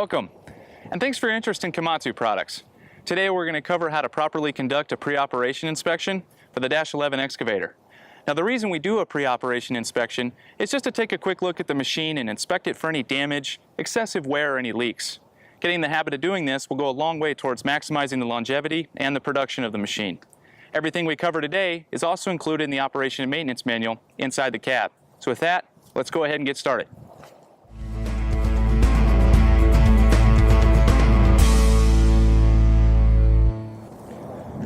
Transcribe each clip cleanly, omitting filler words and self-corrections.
Welcome, and thanks for your interest in Komatsu products. Today we're going to cover how to properly conduct a pre-operation inspection for the -11 excavator. Now the reason we do a pre-operation inspection is just to take a quick look at the machine and inspect it for any damage, excessive wear, or any leaks. Getting in the habit of doing this will go a long way towards maximizing the longevity and the production of the machine. Everything we cover today is also included in the operation and maintenance manual inside the cab. So with that, let's go ahead and get started.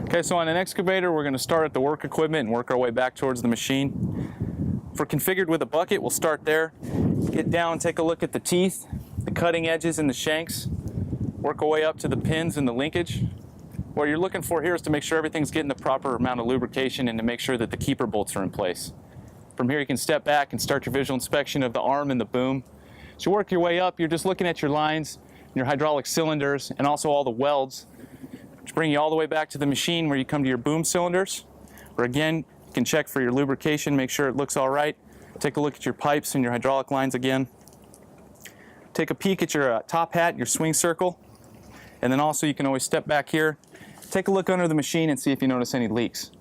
Okay, so on an excavator, we're going to start at the work equipment and work our way back towards the machine. If we're configured with a bucket, we'll start there. Get down, take a look at the teeth, the cutting edges and the shanks. Work our way up to the pins and the linkage. What you're looking for here is to make sure everything's getting the proper amount of lubrication and to make sure that the keeper bolts are in place. From here you can step back and start your visual inspection of the arm and the boom. As you work your way up, you're just looking at your lines, your hydraulic cylinders, and also all the welds, which bring you all the way back to the machine where you come to your boom cylinders, where again, you can check for your lubrication, make sure it looks all right. Take a look at your pipes and your hydraulic lines again. Take a peek at your top hat, your swing circle, and then also you can always step back here, take a look under the machine and see if you notice any leaks.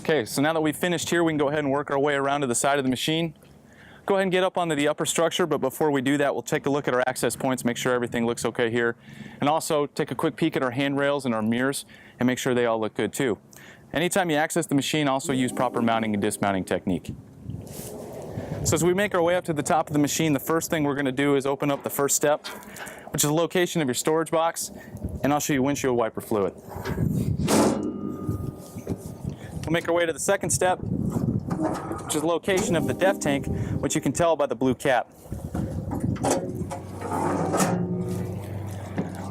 Okay, so now that we've finished here, we can go ahead and work our way around to the side of the machine. Go ahead and get up onto the upper structure, but before we do that, we'll take a look at our access points, make sure everything looks okay here, and also take a quick peek at our handrails and our mirrors and make sure they all look good too. Anytime you access the machine, also use proper mounting and dismounting technique. So as we make our way up to the top of the machine, the first thing we're going to do is open up the first step, which is the location of your storage box, and I'll show you windshield wiper fluid. We'll make our way to the second step, which is the location of the def tank, which you can tell by the blue cap.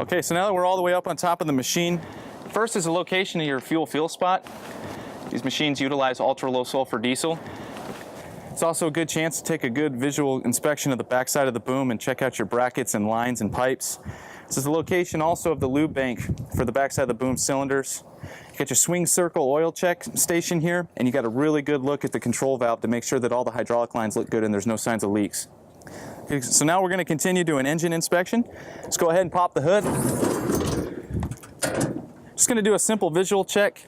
Okay, so now that we're all the way up on top of the machine, first is the location of your fuel fill spot. These machines utilize ultra-low sulfur diesel. It's also a good chance to take a good visual inspection of the backside of the boom and check out your brackets and lines and pipes. This is the location also of the lube bank for the backside of the boom cylinders. You got your swing circle oil check station here, and you got a really good look at the control valve to make sure that all the hydraulic lines look good and there's no signs of leaks. Okay, so now we're going to continue to an engine inspection. Let's go ahead and pop the hood. Just going to do a simple visual check,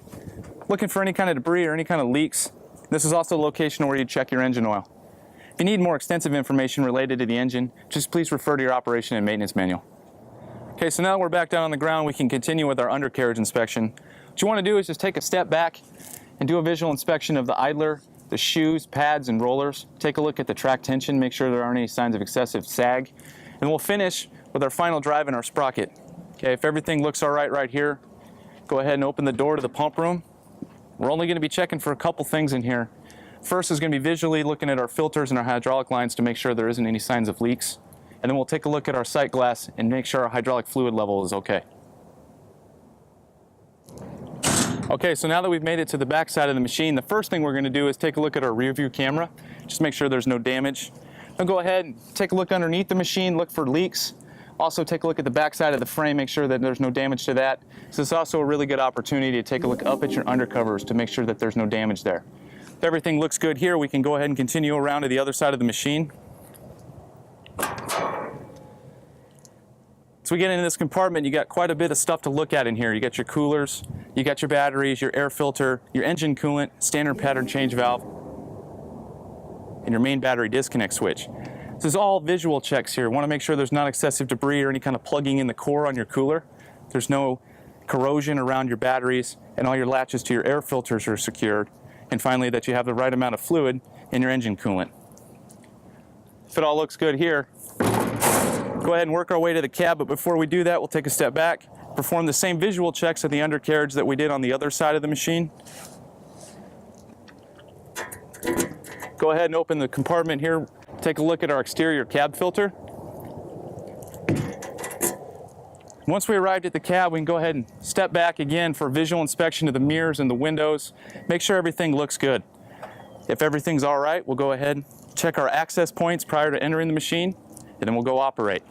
looking for any kind of debris or any kind of leaks. This is also the location where you check your engine oil. If you need more extensive information related to the engine, just please refer to your operation and maintenance manual. Okay, so now that we're back down on the ground, we can continue with our undercarriage inspection. What you want to do is just take a step back and do a visual inspection of the idler, the shoes, pads, and rollers. Take a look at the track tension, make sure there aren't any signs of excessive sag. And we'll finish with our final drive and our sprocket. Okay, if everything looks all right here, go ahead and open the door to the pump room. We're only going to be checking for a couple things in here. First is going to be visually looking at our filters and our hydraulic lines to make sure there isn't any signs of leaks. And then we'll take a look at our sight glass and make sure our hydraulic fluid level is okay. Okay, so now that we've made it to the back side of the machine, the first thing we're going to do is take a look at our rear view camera, just make sure there's no damage. Then go ahead and take a look underneath the machine, look for leaks. Also take a look at the back side of the frame, make sure that there's no damage to that. So it's also a really good opportunity to take a look up at your undercovers to make sure that there's no damage there. If everything looks good here, we can go ahead and continue around to the other side of the machine. So we get into this compartment, you got quite a bit of stuff to look at in here. You got your coolers, you got your batteries, your air filter, your engine coolant, standard pattern change valve, and your main battery disconnect switch. This is all visual checks here. Want to make sure there's not excessive debris or any kind of plugging in the core on your cooler. There's no corrosion around your batteries, and all your latches to your air filters are secured. And finally, that you have the right amount of fluid in your engine coolant. If it all looks good here, go ahead and work our way to the cab, but before we do that, we'll take a step back, perform the same visual checks of the undercarriage that we did on the other side of the machine. Go ahead and open the compartment here, take a look at our exterior cab filter. Once we arrived at the cab, we can go ahead and step back again for visual inspection of the mirrors and the windows, make sure everything looks good. If everything's all right, we'll go ahead and check our access points prior to entering the machine, and then we'll go operate.